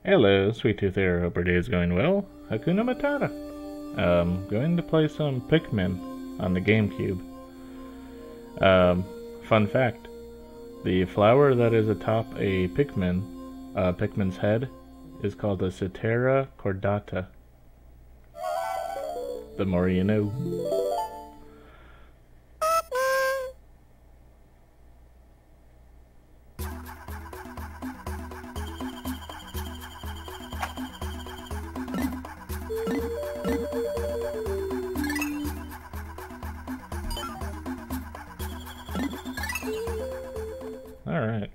Hello, Sweet Tooth here. Hope your day is going well. Hakuna Matata. Going to play some Pikmin on the Gamecube. Fun fact. The flower that is atop a Pikmin's head, is called a Cetera cordata. The more you know. Alright.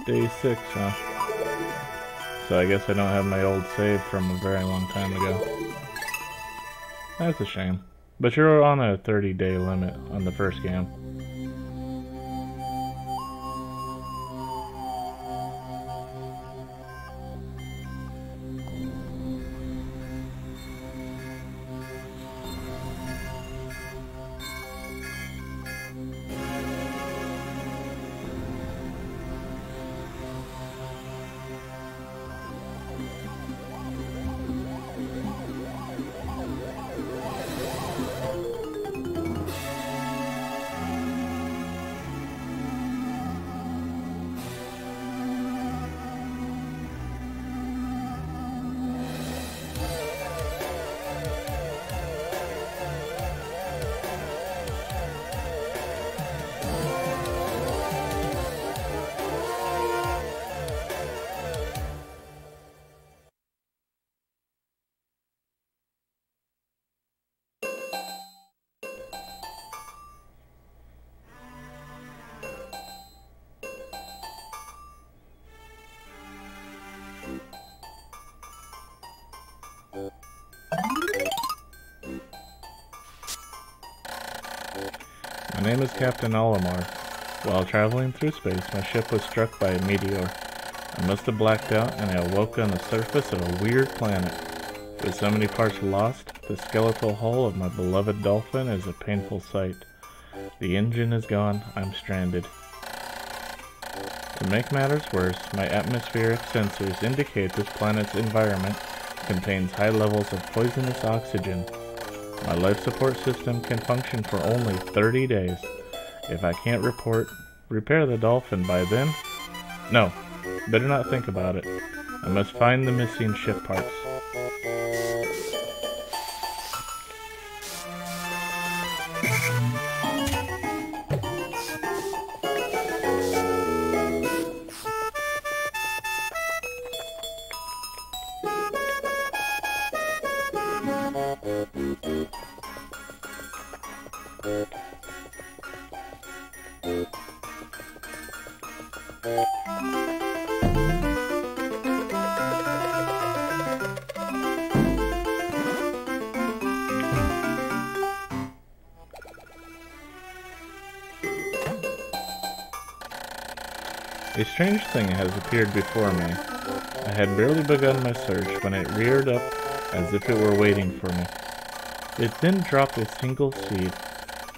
Day 6, huh? So I guess I don't have my old save from a very long time ago. That's a shame. But you're on a 30-day limit on the first game. My name is Captain Olimar. While traveling through space, my ship was struck by a meteor. I must have blacked out, and I awoke on the surface of a weird planet. With so many parts lost, the skeletal hull of my beloved dolphin is a painful sight. The engine is gone, I'm stranded. To make matters worse, my atmospheric sensors indicate this planet's environment contains high levels of poisonous oxygen. My life support system can function for only 30 days. If I can't repair the dolphin by then... No, better not think about it. I must find the missing ship parts. A strange thing has appeared before me. I had barely begun my search when it reared up as if it were waiting for me. It then dropped a single seed.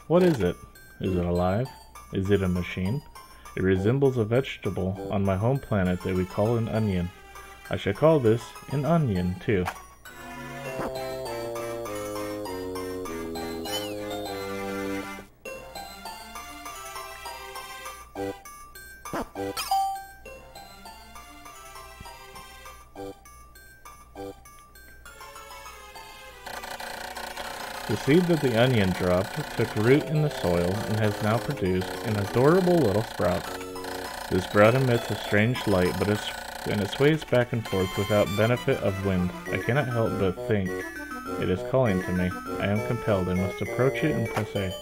What is it? Is it alive? Is it a machine? It resembles a vegetable on my home planet that we call an onion. I should call this an onion, too. The seed that the onion dropped took root in the soil and has now produced an adorable little sprout. This sprout emits a strange light, but it sways back and forth without benefit of wind. I cannot help but think it is calling to me. I am compelled. I must approach it and press A.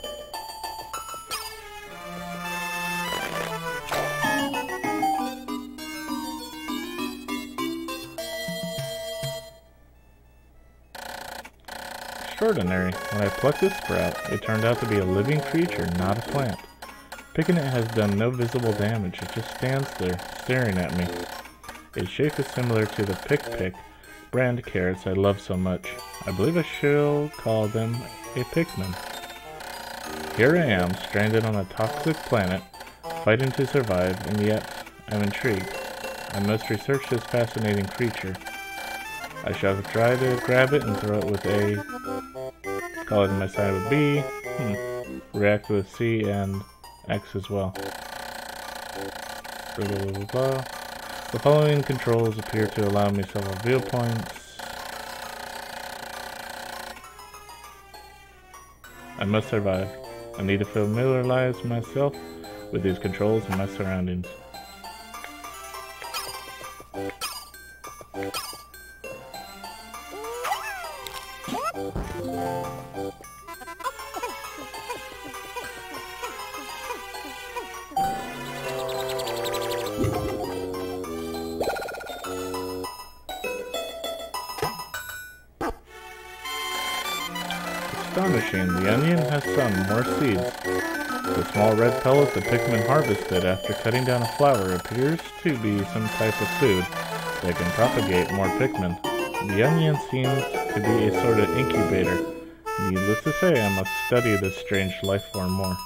Extraordinary. When I plucked this sprout, it turned out to be a living creature, not a plant. Picking it has done no visible damage, it just stands there, staring at me. Its shape is similar to the Pick brand carrots I love so much. I believe I shall call them a Pikmin. Here I am, stranded on a toxic planet, fighting to survive, and yet I'm intrigued. I must research this fascinating creature. I shall try to grab it and throw it with A. Call it my side with B. React with C and X as well. Blah, blah, blah, blah. The following controls appear to allow me several viewpoints. I must survive. I need to familiarize myself with these controls and my surroundings. Astonishing, the onion has some more seeds. The small red pellet the Pikmin harvested after cutting down a flower appears to be some type of food that can propagate more Pikmin. The onion seems to be a sort of incubator. Needless to say, I must study this strange life form more.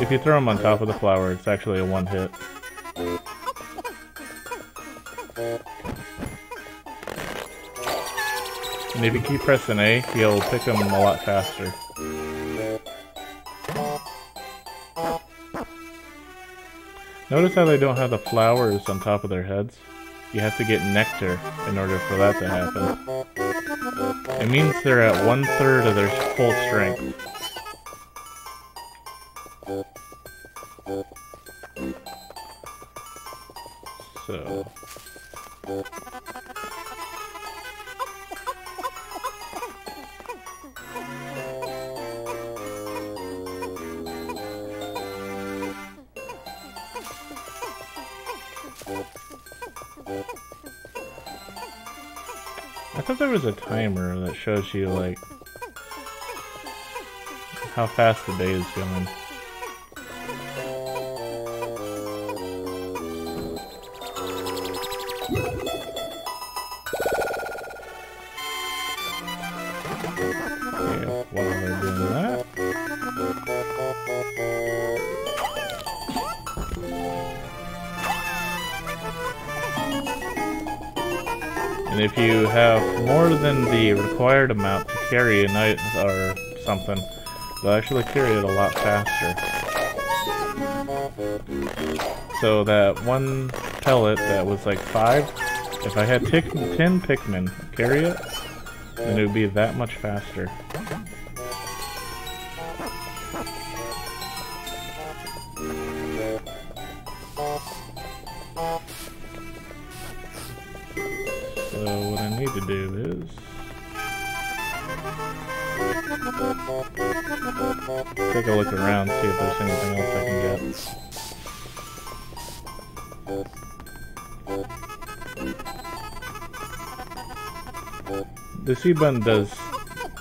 If you throw them on top of the flower, it's actually a one-hit. And if you keep pressing A, you'll pick them a lot faster. Notice how they don't have the flowers on top of their heads? You have to get nectar in order for that to happen. It means they're at 1/3 of their full strength. So... I thought there was a timer that shows you, like, how fast the day is going. Okay, while they're doing that... And if you have more than the required amount to carry a night or something, they'll actually carry it a lot faster. So that one pellet that was like 5, if I had 10 Pikmin carry it, then it would be that much faster. So what I need to do is take a look around, see if there's anything else I can get. The C button does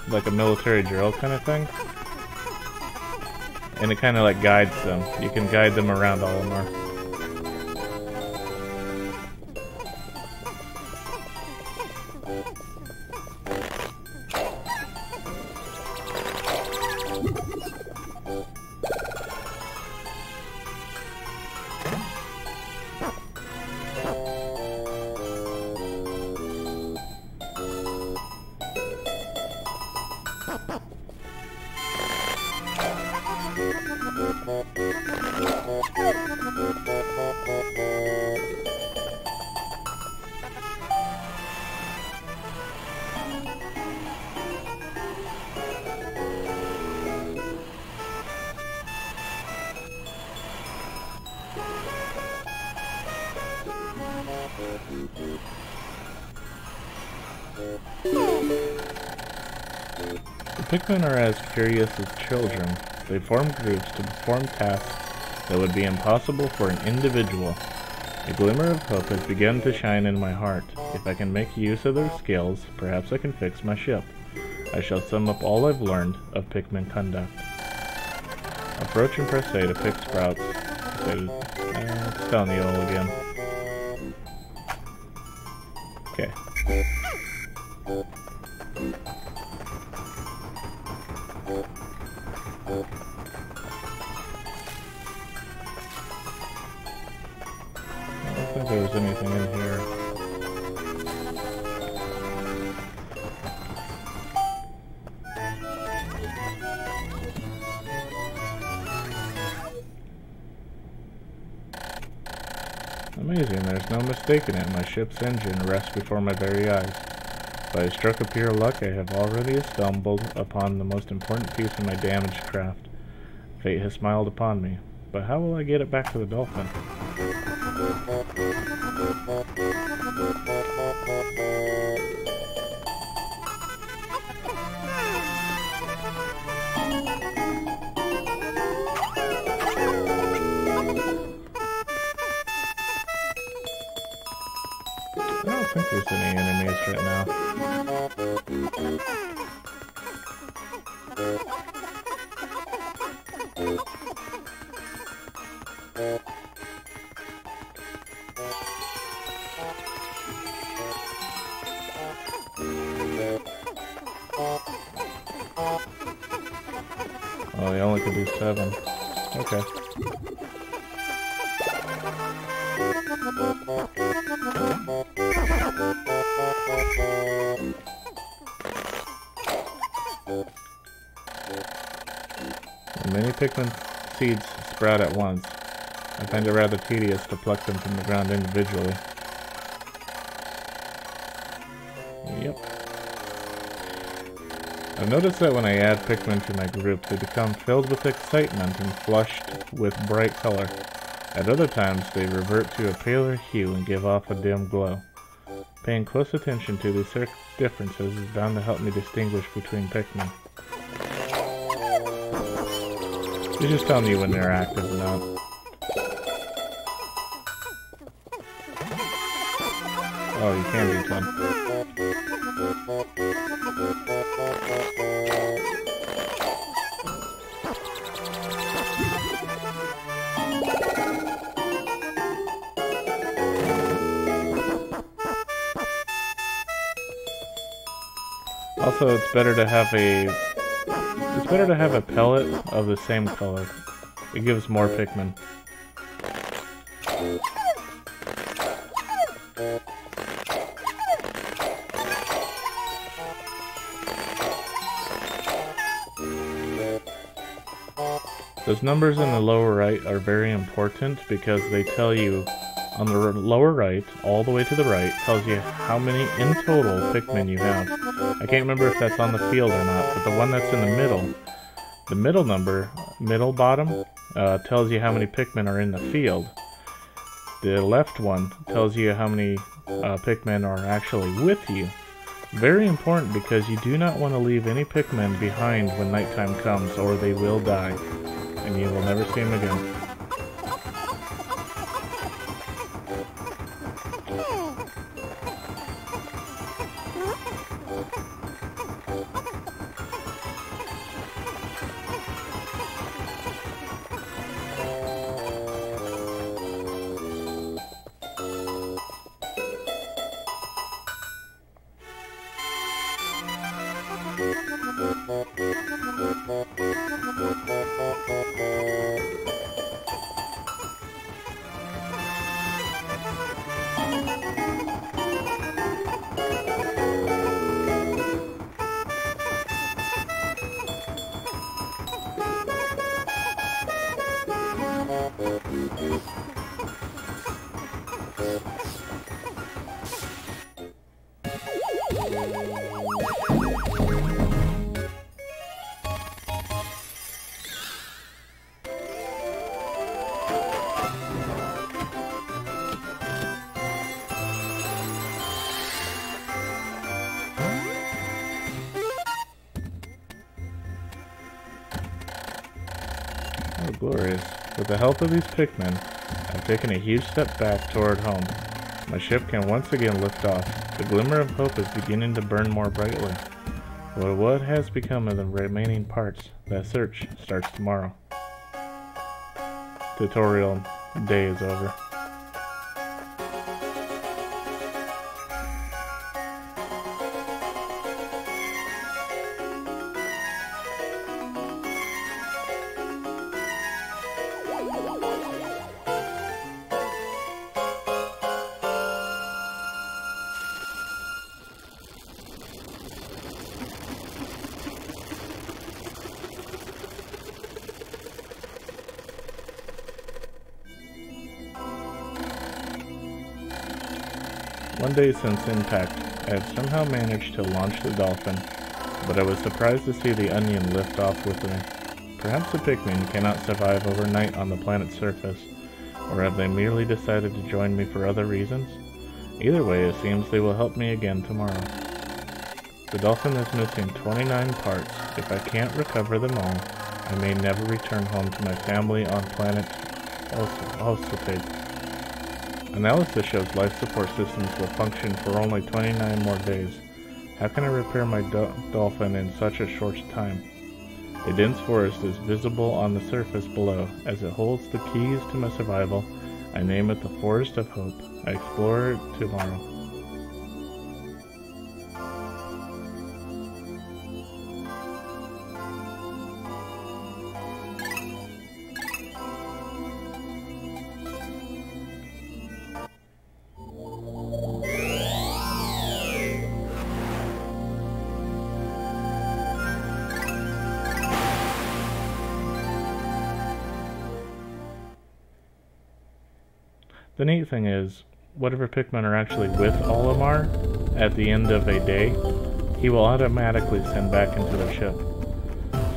like a military drill kind of thing, and it kind of like guides them. You can guide them around Olimar. The Pikmin are as curious as children. They form groups to perform tasks that would be impossible for an individual. A glimmer of hope has begun to shine in my heart. If I can make use of their skills, perhaps I can fix my ship. I shall sum up all I've learned of Pikmin conduct. Approach and press A to pick sprouts. It's telling you all again. Okay. amazing, there's no mistaking it. My ship's engine rests before my very eyes. By a stroke of pure luck, I have already stumbled upon the most important piece of my damaged craft. Fate has smiled upon me, but how will I get it back to the dolphin? I don't think there's any enemies right now. Oh, you only can do 7. Okay. When many Pikmin seeds sprout at once, I find it rather tedious to pluck them from the ground individually. Yep. I've noticed that when I add Pikmin to my group, they become filled with excitement and flushed with bright color. At other times, they revert to a paler hue and give off a dim glow. Paying close attention to these differences is bound to help me distinguish between Pikmin. It's just telling you when they're active or not. Oh, you can do 10. Also, it's better to have a pellet of the same color. It gives more Pikmin. Those numbers in the lower right are very important because they tell you on the lower right, all the way to the right, tells you how many in total Pikmin you have. I can't remember if that's on the field or not, but the one that's in the middle number, middle bottom, tells you how many Pikmin are in the field. The left one tells you how many Pikmin are actually with you. Very important because you do not want to leave any Pikmin behind when nighttime comes or they will die, and you will never see them again. Oh, glorious. With the help of these Pikmin, I've taken a huge step back toward home. My ship can once again lift off. The glimmer of hope is beginning to burn more brightly. But what has become of the remaining parts? That search starts tomorrow. Tutorial day is over. One day since impact, I have somehow managed to launch the dolphin, but I was surprised to see the onion lift off with me. Perhaps the Pikmin cannot survive overnight on the planet's surface, or have they merely decided to join me for other reasons? Either way, it seems they will help me again tomorrow. The dolphin is missing 29 parts. If I can't recover them all, I may never return home to my family on planet Ocetate. Analysis shows life support systems will function for only 29 more days. How can I repair my dolphin in such a short time? A dense forest is visible on the surface below. As it holds the keys to my survival, I name it the Forest of Hope. I explore it tomorrow. The neat thing is, whatever Pikmin are actually with Olimar at the end of a day, he will automatically send back into their ship.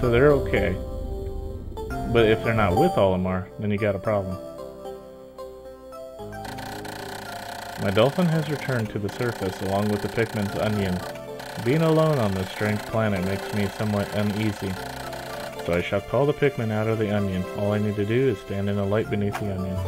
So they're okay. But if they're not with Olimar, then you got a problem. My dolphin has returned to the surface along with the Pikmin's onion. Being alone on this strange planet makes me somewhat uneasy. So I shall call the Pikmin out of the onion. All I need to do is stand in the light beneath the onion.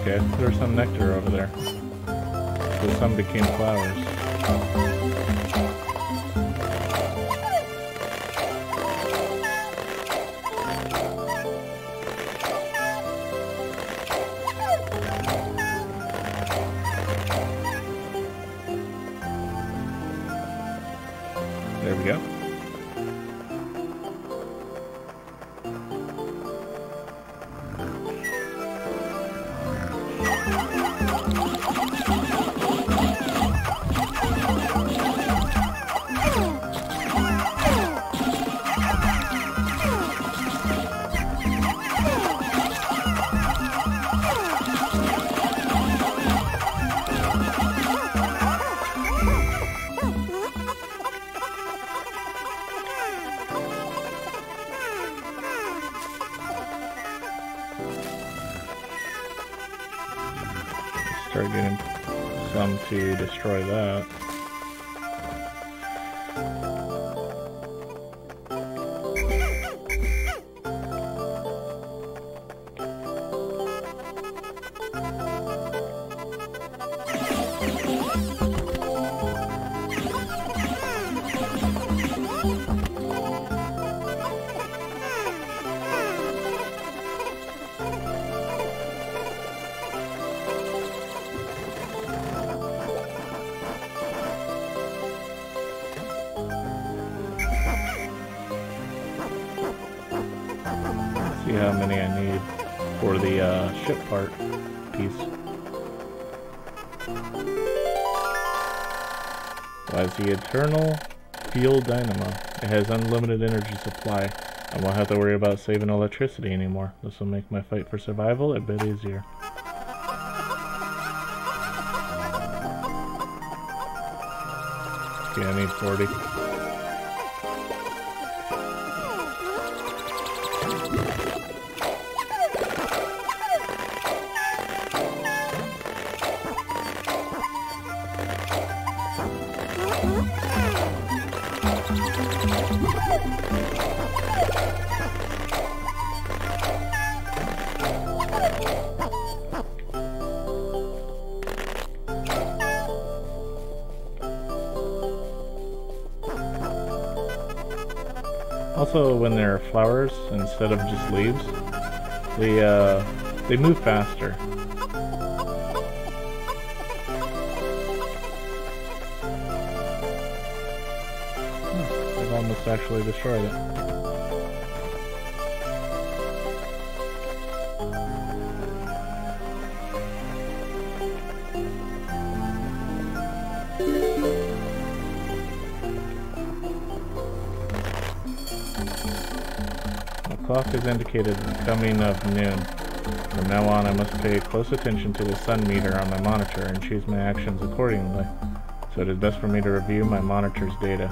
Okay, there's some nectar over there. So some became flowers. There we go. Start getting some to destroy that. See how many I need for the ship part piece. Why is the Eternal Fuel Dynamo? It has unlimited energy supply. I won't have to worry about saving electricity anymore. This will make my fight for survival a bit easier. Okay, I need 40. Also, when they're flowers instead of just leaves, they move faster. I've almost actually destroyed it. The clock has indicated the coming of noon. From now on, I must pay close attention to the sun meter on my monitor and choose my actions accordingly. So it is best for me to review my monitor's data.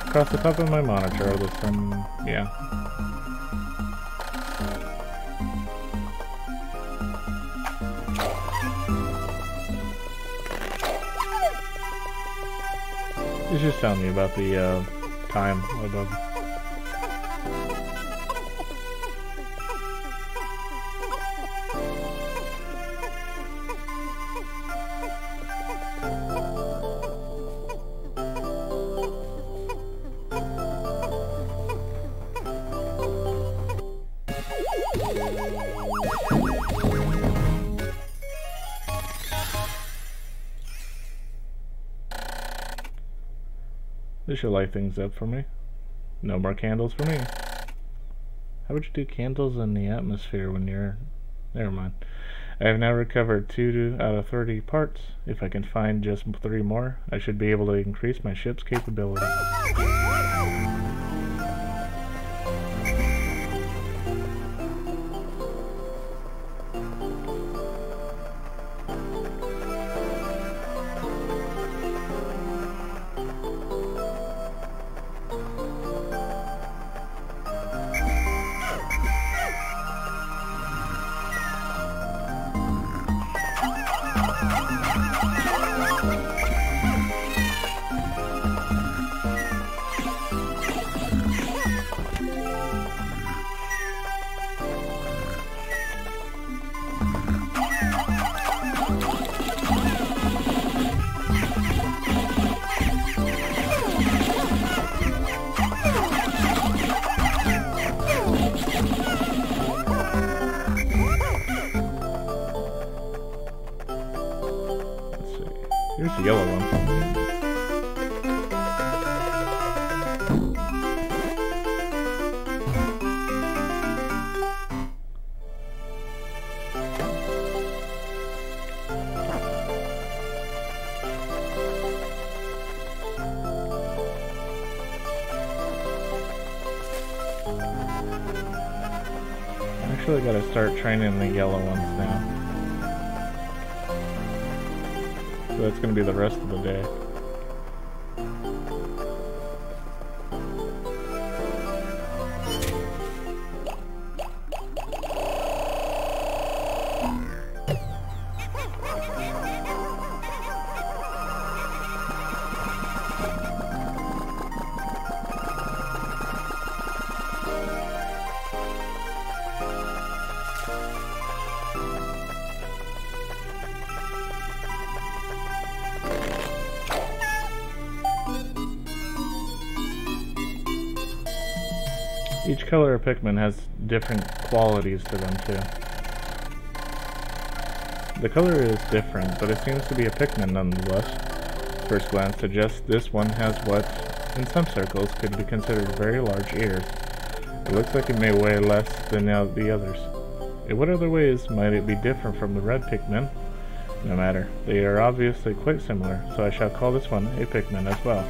Across the top of my monitor are the sun... yeah. It's just telling me about the time above. This should light things up for me. No more candles for me. How would you do candles in the atmosphere when you're... Never mind. I have now recovered 2 out of 30 parts. If I can find just 3 more, I should be able to increase my ship's capability. Here's the yellow one. Actually, I gotta start training the yellow ones now. So that's going to be the rest of the day. Each color of Pikmin has different qualities to them too. The color is different, but it seems to be a Pikmin nonetheless. First glance suggests this one has what, in some circles, could be considered very large ears. It looks like it may weigh less than the others. In what other ways might it be different from the red Pikmin? No matter, they are obviously quite similar, so I shall call this one a Pikmin as well.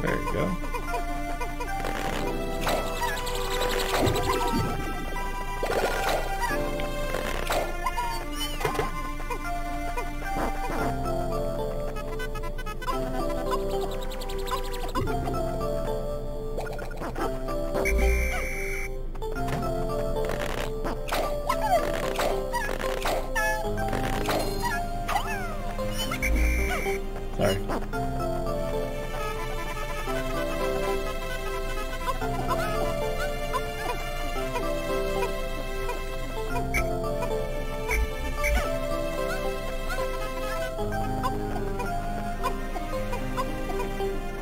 There you go. Sorry.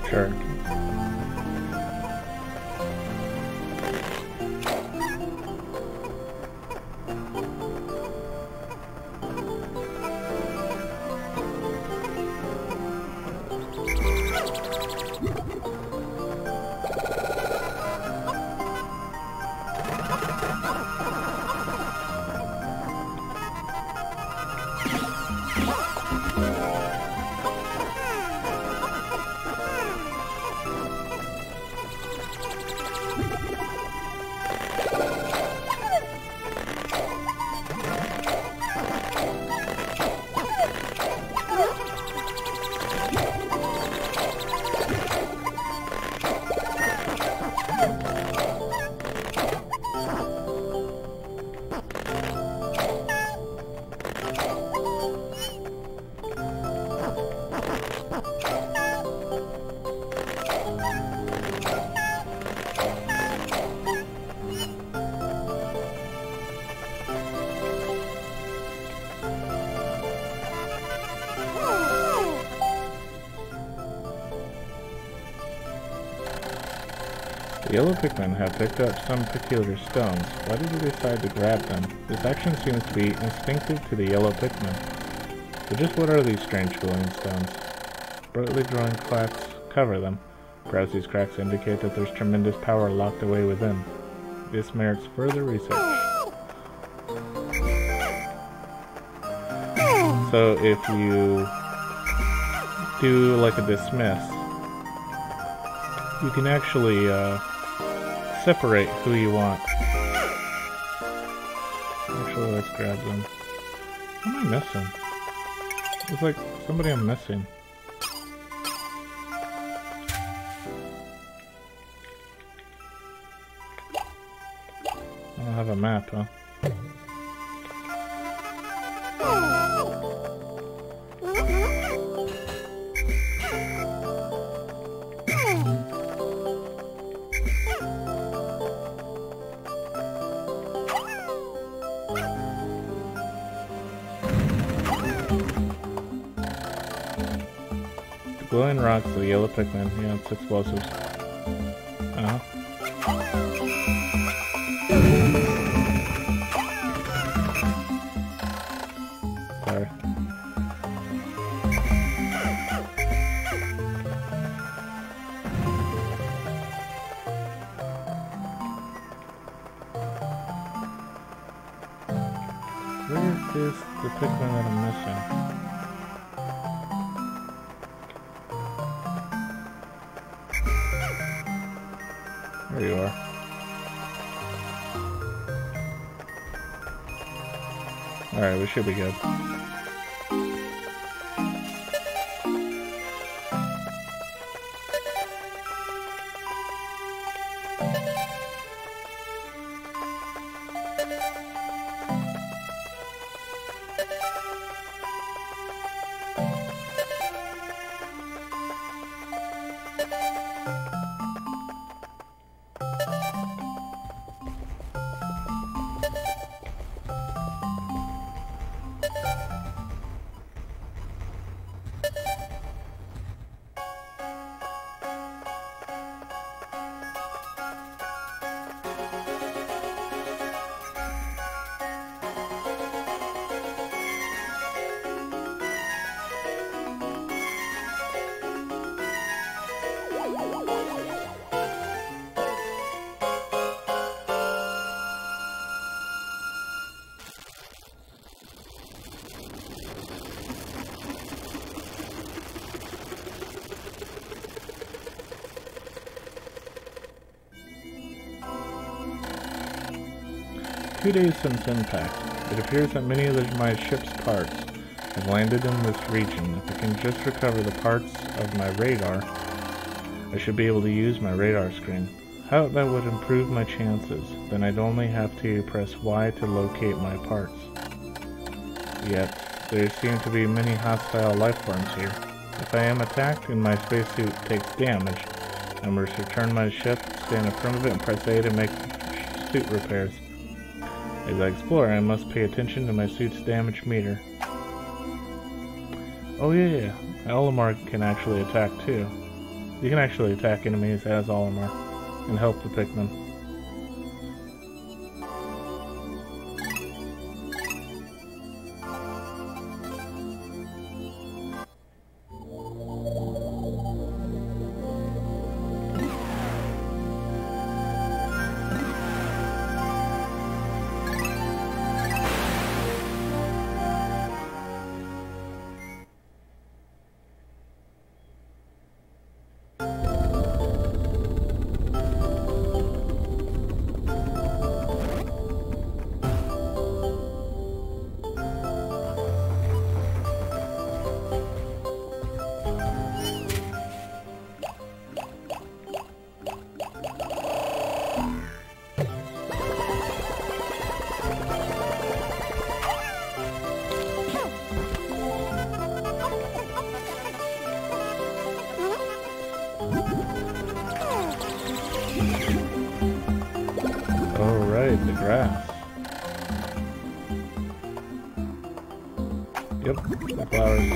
Sure. The yellow Pikmin have picked up some peculiar stones. Why did you decide to grab them? This action seems to be instinctive to the yellow Pikmin. But just what are these strange glowing stones? Brightly glowing cracks cover them. Perhaps these cracks indicate that there's tremendous power locked away within. This merits further research. So if you do like a dismiss, you can actually separate who you want. Actually, let's grab them. What am I missing? It's like somebody I'm missing. I don't have a map, huh? Glowing rocks, the yellow Pikmin. Yeah, it's explosives. Sorry. Where is the Pikmin that I'm missing? There you are. Alright, we should be good. Two days since impact, it appears that many of my ship's parts have landed in this region. If I can just recover the parts of my radar, I should be able to use my radar screen. How that would improve my chances, then I'd only have to press Y to locate my parts. Yet, there seem to be many hostile life forms here. If I am attacked and my spacesuit takes damage, I must return my ship, stand in front of it, and press A to make suit repairs. As I explore, I must pay attention to my suit's damage meter. Oh yeah, Olimar can actually attack too. You can actually attack enemies as Olimar and help the Pikmin. Alright, the grass. Yep, the flowers.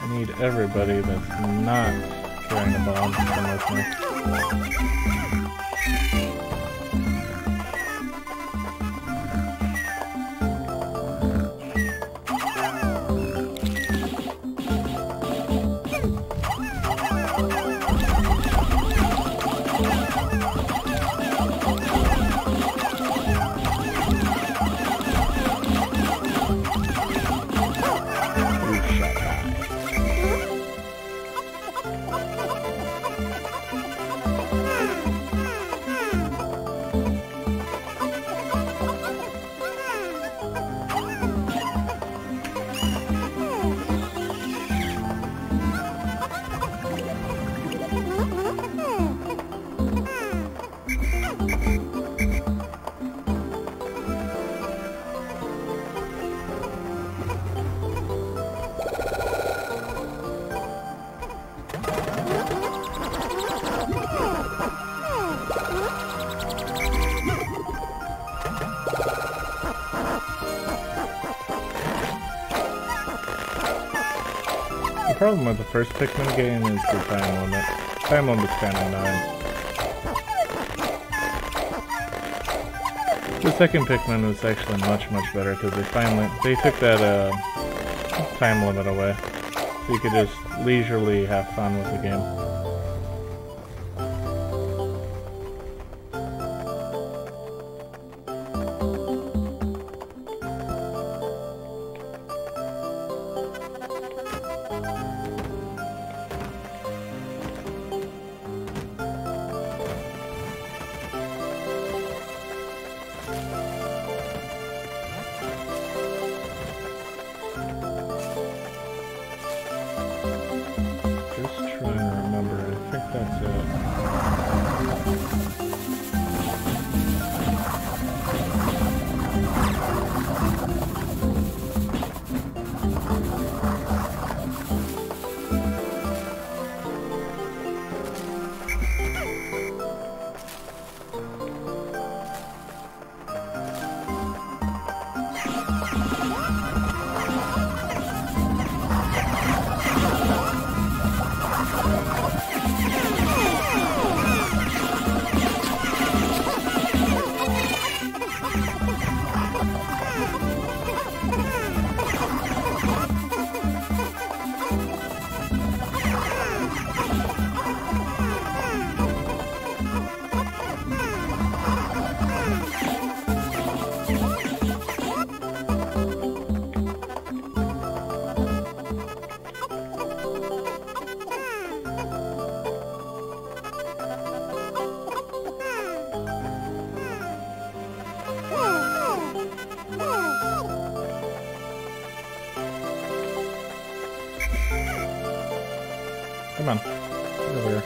I need everybody that's not carrying a bomb to come with me. The problem with the first Pikmin game is the time limit. Time limit's kind of annoying. The second Pikmin was actually much better because they took that time limit away, so you could just leisurely have fun with the game. Come on, get over here.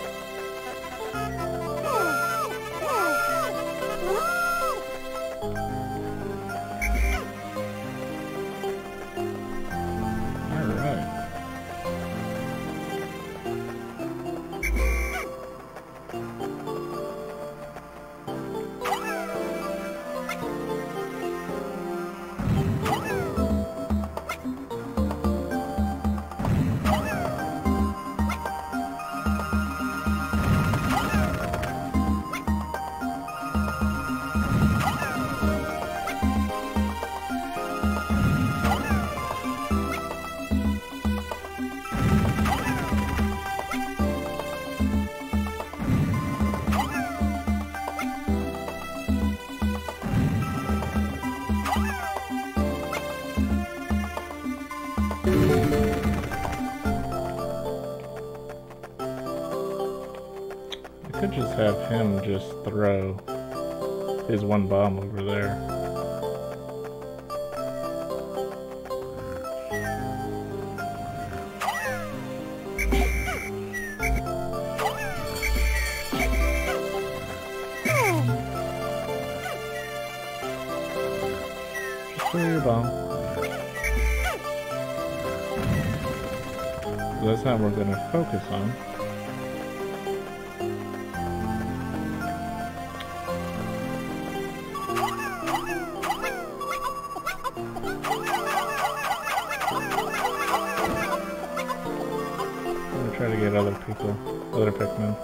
I could just have him just throw his one bomb over there. Just throw your bomb. That's not what we're going to focus on. try to get other people, other Pikmin.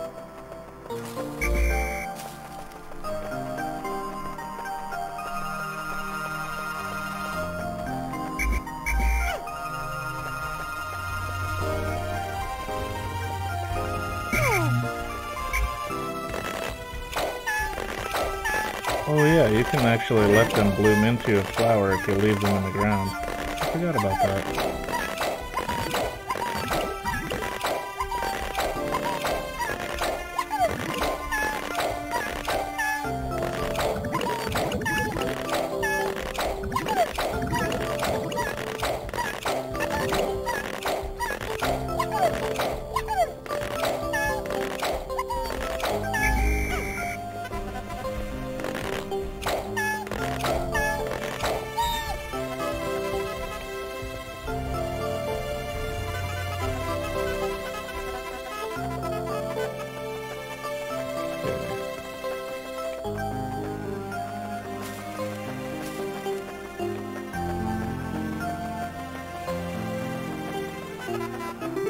Oh yeah, you can actually let them bloom into a flower if you leave them in the ground. I forgot about that.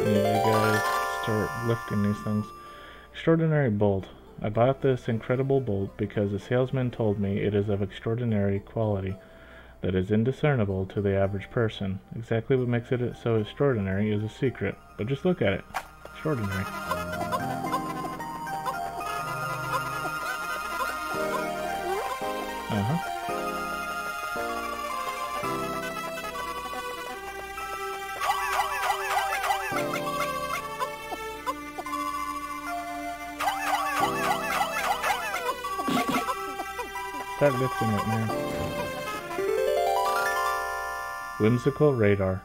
You guys start lifting these things. Extraordinary bolt. I bought this incredible bolt because the salesman told me it is of extraordinary quality that is indiscernible to the average person. Exactly what makes it so extraordinary is a secret, but just look at it. Extraordinary. Start lifting it, man. Whimsical radar.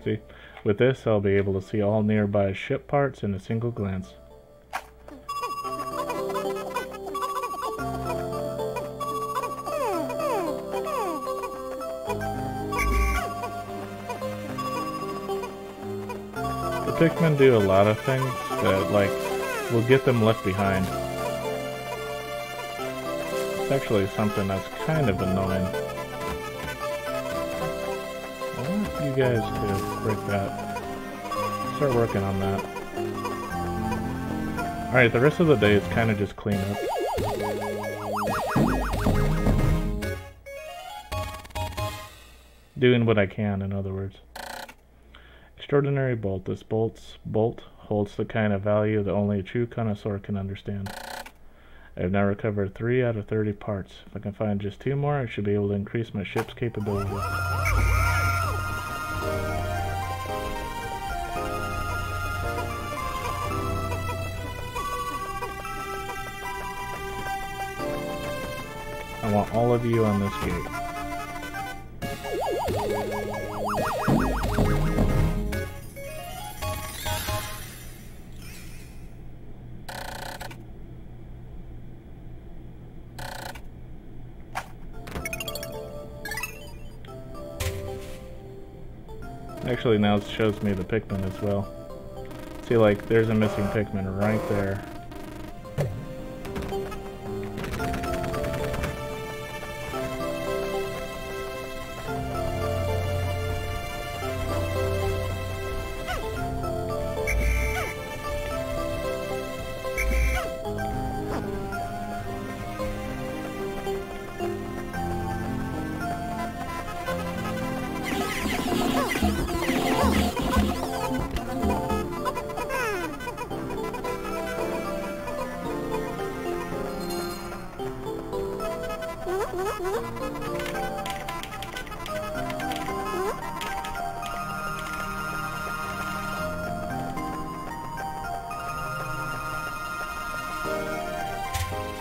See? With this, I'll be able to see all nearby ship parts in a single glance. The Pikmin do a lot of things that, like, will get them left behind. It's actually something that's kind of annoying. I want you guys to break that. Start working on that. Alright, the rest of the day is kind of just clean up. Doing what I can, in other words. Extraordinary bolt. This bolt holds the kind of value that only a true connoisseur can understand. I have now recovered 3 out of 30 parts. If I can find just 2 more, I should be able to increase my ship's capability. I want all of you on this gate. Actually, now it shows me the Pikmin as well. See, like, there's a missing Pikmin right there.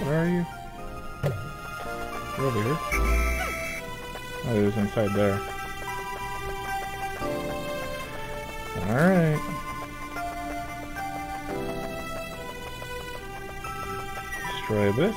Where are you? You're over here? Oh, he was inside there. Alright. Destroy this.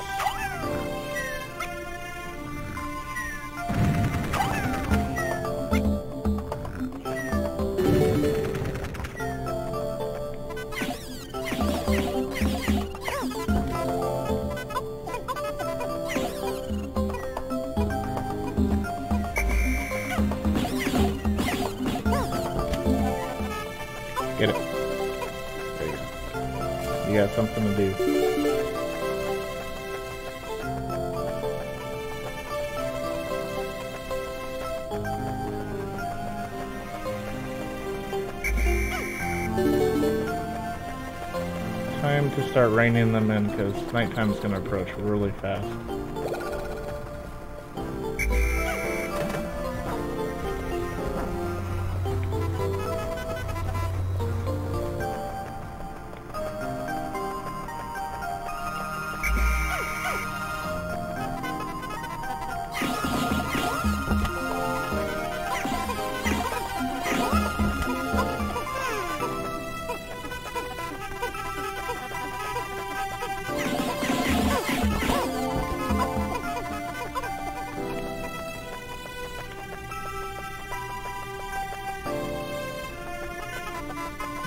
Get it. You got something to do. Time to start reining them in because nighttime is going to approach really fast.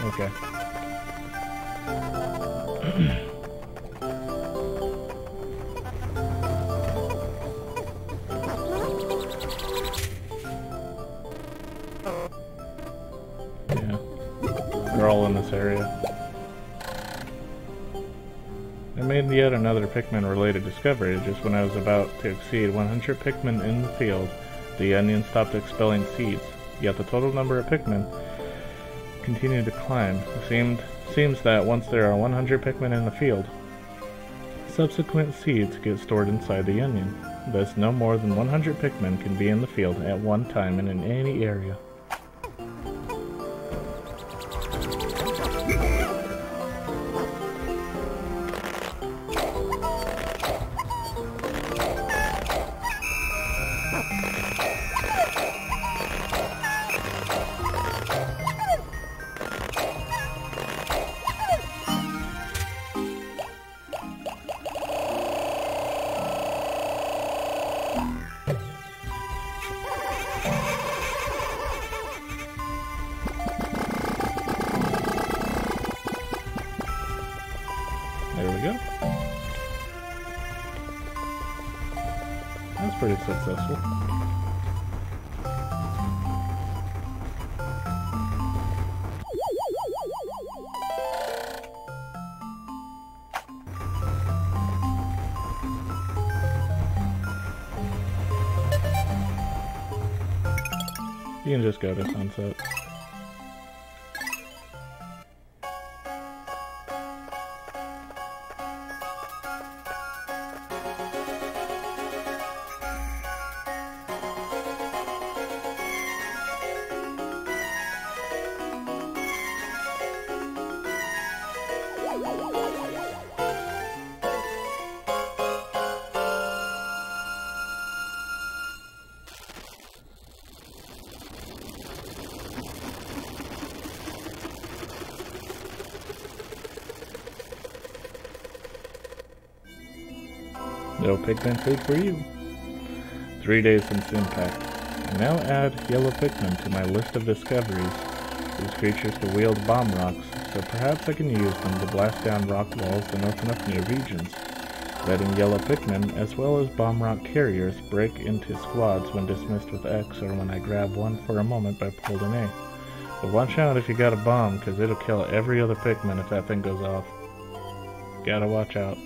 Okay. Yeah. They're all in this area. I made yet another Pikmin-related discovery. Just when I was about to exceed 100 Pikmin in the field, the onion stopped expelling seeds. Yet the total number of Pikmin continued to climb. It seems that once there are 100 Pikmin in the field, subsequent seeds get stored inside the onion. Thus, no more than 100 Pikmin can be in the field at one time and in any area. There we go. That's pretty successful. You can just go to sunset. No Pikmin food for you. 3 days since impact. I now add yellow Pikmin to my list of discoveries. These creatures can wield bomb rocks, so perhaps I can use them to blast down rock walls and open up new regions. Letting yellow Pikmin, as well as bomb rock carriers, break into squads when dismissed with X or when I grab one for a moment by holding A. But watch out if you got a bomb, because it'll kill every other Pikmin if that thing goes off. Gotta watch out.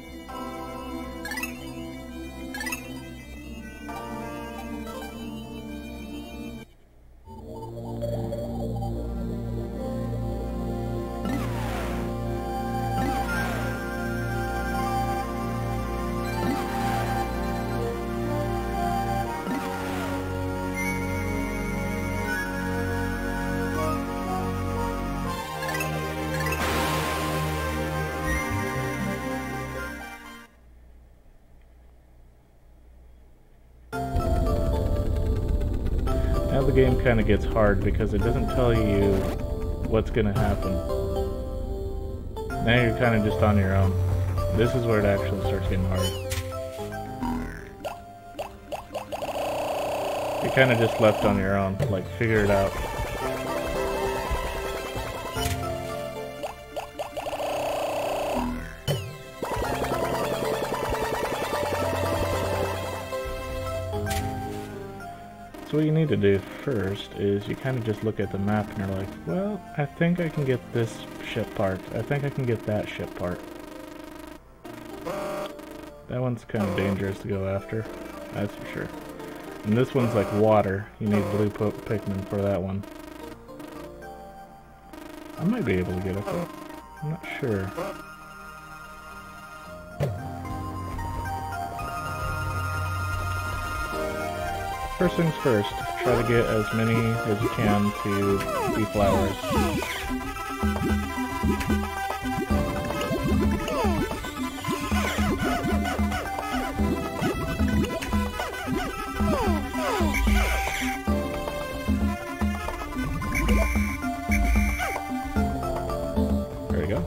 Now the game kind of gets hard because it doesn't tell you what's going to happen. Now you're kind of just on your own. This is where it actually starts getting hard. You're kind of just left on your own, like figure it out. So what you need to do first is you kind of just look at the map and you're like, well, I think I can get this ship part. I think I can get that ship part. That one's kind of dangerous to go after, that's for sure. And this one's like water. You need blue Pikmin for that one. I might be able to get it though. I'm not sure. First things first, try to get as many as you can to be flowers. There we go.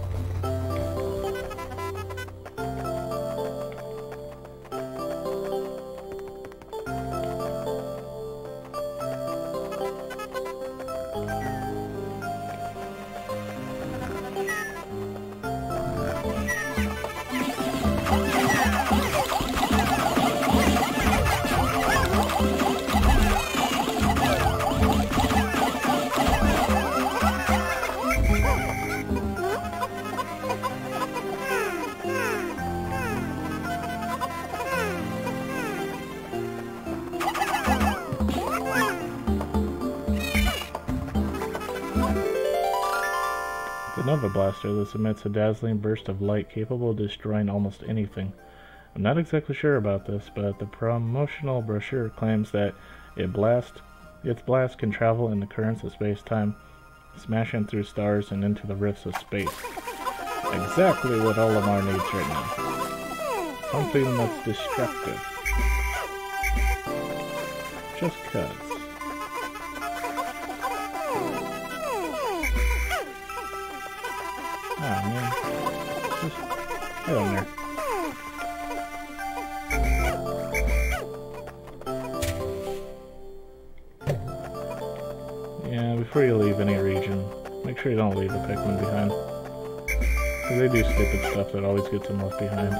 The Nova Blaster. This emits a dazzling burst of light capable of destroying almost anything. I'm not exactly sure about this, but the promotional brochure claims that its blast can travel in the currents of space-time, smashing through stars and into the rifts of space. Exactly what Olimar needs right now. Something that's destructive. Just 'cause. Oh man, just get on there. Yeah, before you leave any region, make sure you don't leave a Pikmin behind. Because they do stupid stuff that always gets them left behind.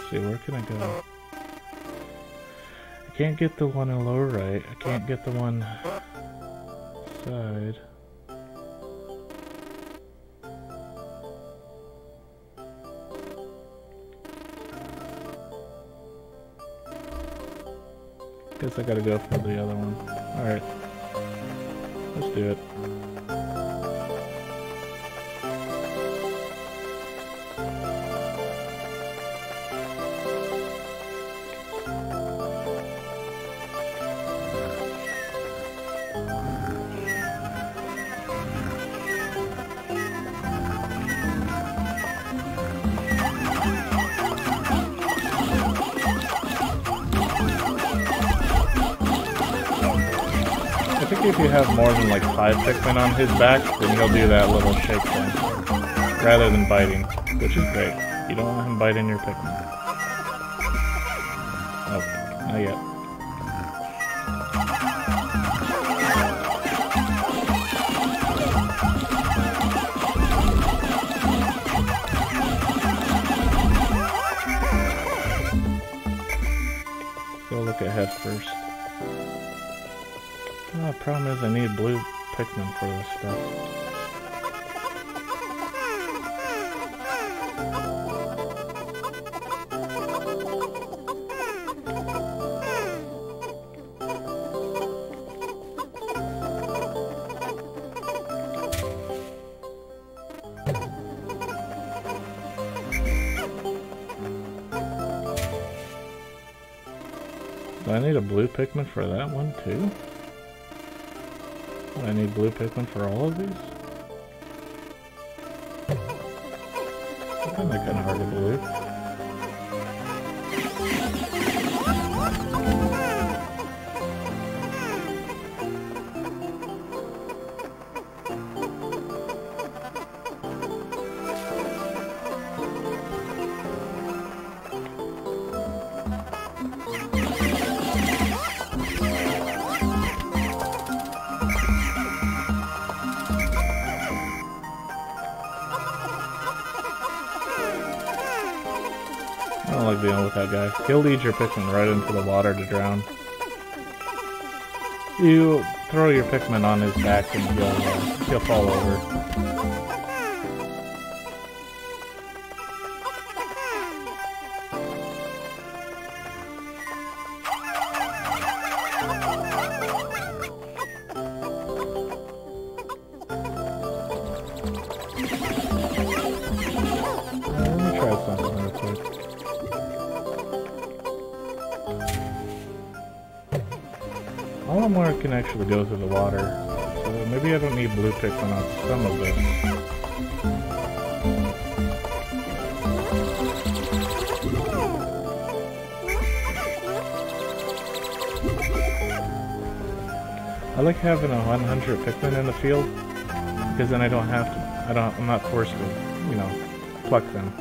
See, where can I go? I can't get the one in lower right. I can't get the one side. Guess I gotta go for the other one. Alright. Let's do it. I think if you have more than like 5 Pikmin on his back, then he'll do that little shake thing, rather than biting, which is great. You don't want him biting your Pikmin. Nope, not yet. Go look ahead first. Oh, the problem is I need blue Pikmin for this stuff. Do I need a blue Pikmin for that one too? Do I need blue Pikmin for all of these? I find that kind of hard to believe. I don't like dealing with that guy. He'll lead your Pikmin right into the water to drown. You throw your Pikmin on his back and he'll fall over. Let me try something real quick. Olimar can actually go through the water, so maybe I don't need blue Pikmin on some of this. I like having 100 Pikmin in the field, because then I don't have to, I'm not forced to, you know, pluck them.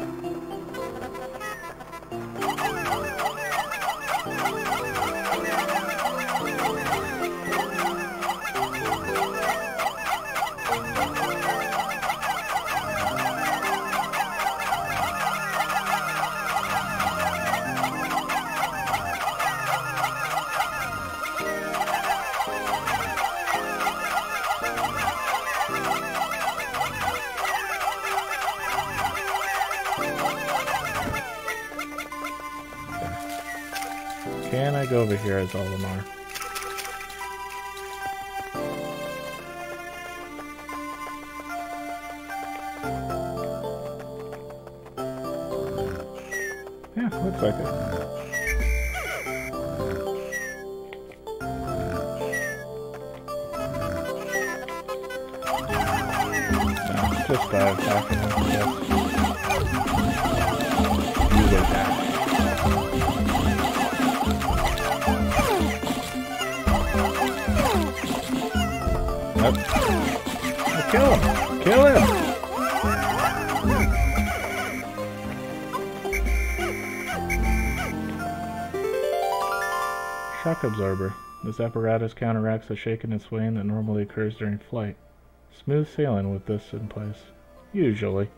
Can I go over here as Olimar? Yeah, looks like it. No, just attacking him, yes. You go back. Yep. Oh, kill him! Kill him! Shock absorber. This apparatus counteracts the shaking and swaying that normally occurs during flight. Smooth sailing with this in place. Usually.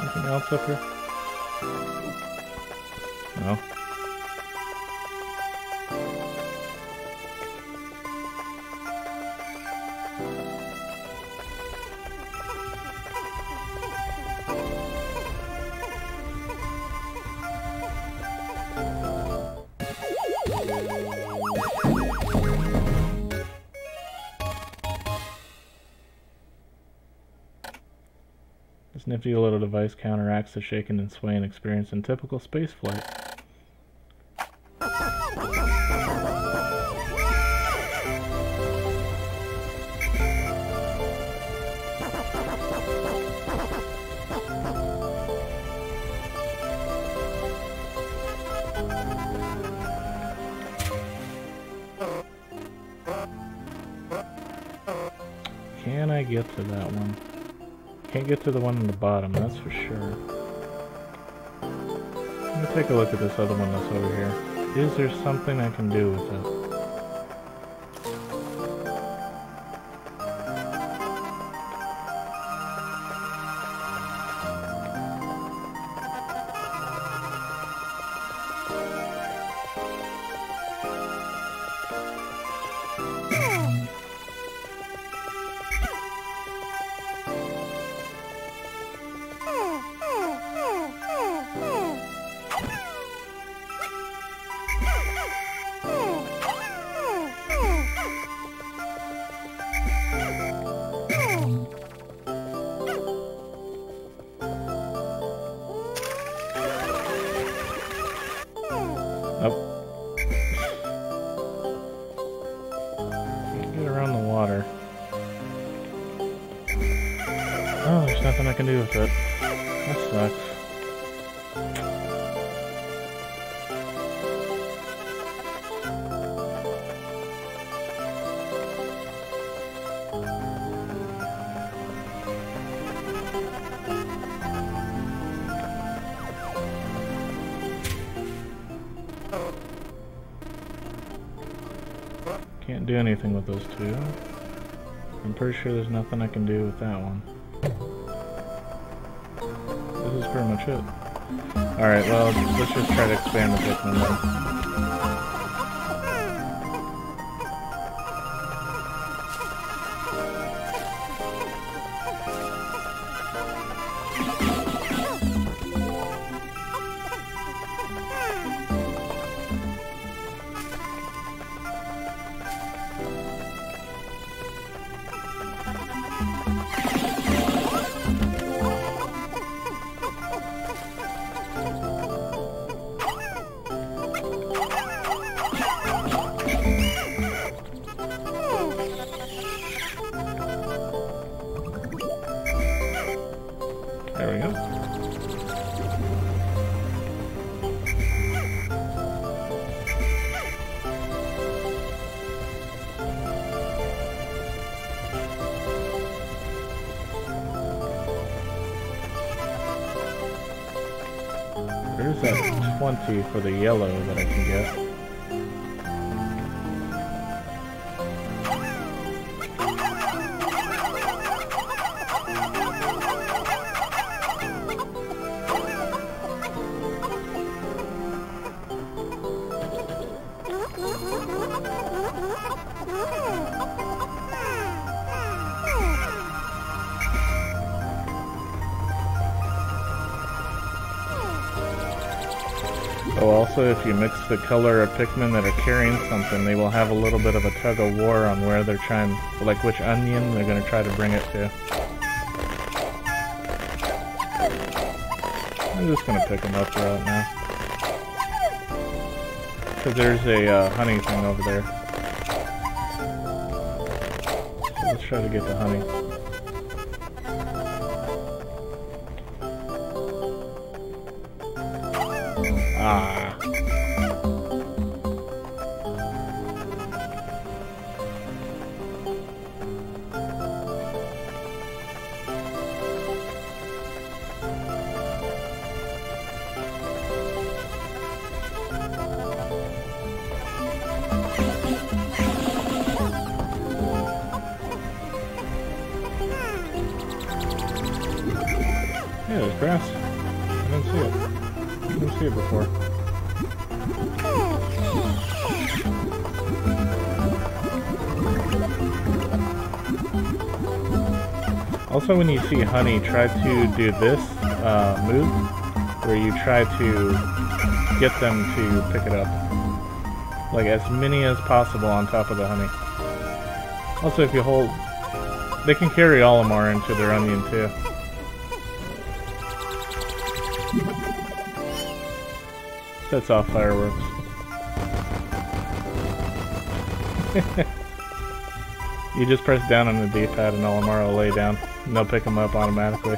Anything else up here? No. This nifty little device counteracts the shaking and swaying experienced in typical spaceflight. Can I get to that one? Can't get to the one on the bottom, that's for sure. Let me take a look at this other one that's over here. Is there something I can do with it? Oh, there's nothing I can do with it. That sucks. Can't do anything with those two. I'm pretty sure there's nothing I can do with that one. This is pretty much it. Alright, well, let's just try to expand the Pikmin then. There we go. There's that 20 for the yellow that I can get. Oh, also, if you mix the color of Pikmin that are carrying something, they will have a little bit of a tug of war on where they're trying, like which onion they're going to try to bring it to. I'm just going to pick them up right now. Because there's a honey thing over there. So let's try to get the honey. Ah. Yeah, there's grass. I didn't see it. I didn't see it before. Also, when you see honey, try to do this move, where you try to get them to pick it up. Like, as many as possible on top of the honey. Also, if you hold... They can carry Olimar into their onion, too. Sets off fireworks. You just press down on the D-pad and Olimar will lay down, and they'll pick them up automatically.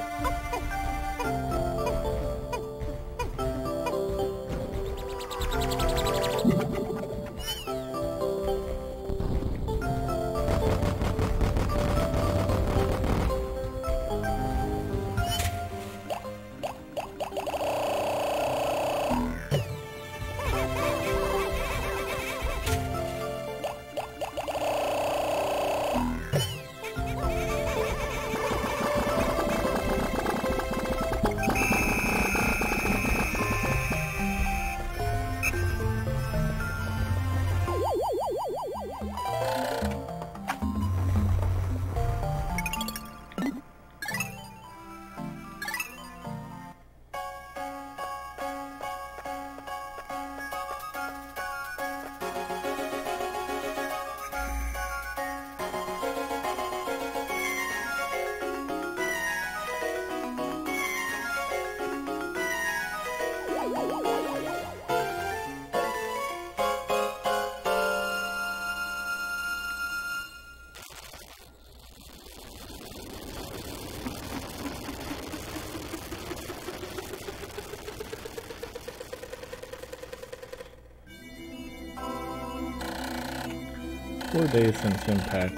4 days since impact.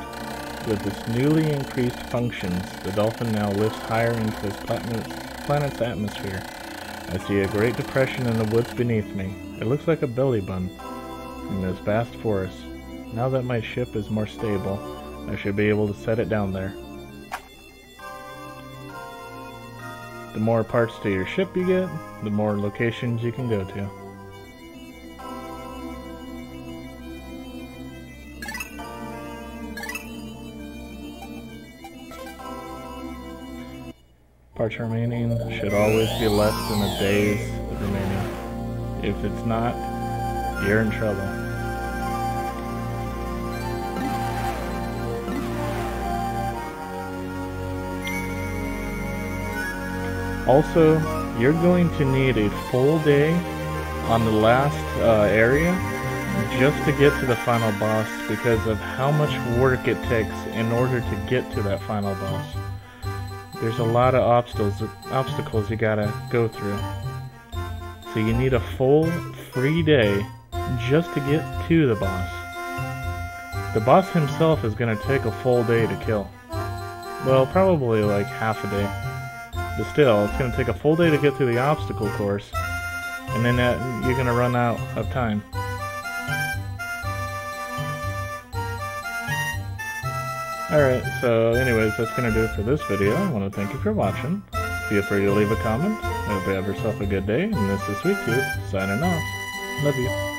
With its newly increased functions, the dolphin now lifts higher into its planet's atmosphere. I see a great depression in the woods beneath me. It looks like a belly button in this vast forest. Now that my ship is more stable, I should be able to set it down there. The more parts to your ship you get, the more locations you can go to. Parts remaining should always be less than a day's remaining. If it's not, you're in trouble. Also, you're going to need a full day on the last area just to get to the final boss because of how much work it takes in order to get to that final boss. There's a lot of obstacles you gotta go through. So you need a full, free day just to get to the boss. The boss himself is gonna take a full day to kill. Well, probably like half a day. But still, it's gonna take a full day to get through the obstacle course. And then you're gonna run out of time. Alright, so anyways, that's going to do it for this video. I want to thank you for watching. Feel free to leave a comment. I hope you have yourself a good day. And this is Sweet Tooth, signing off. Love you.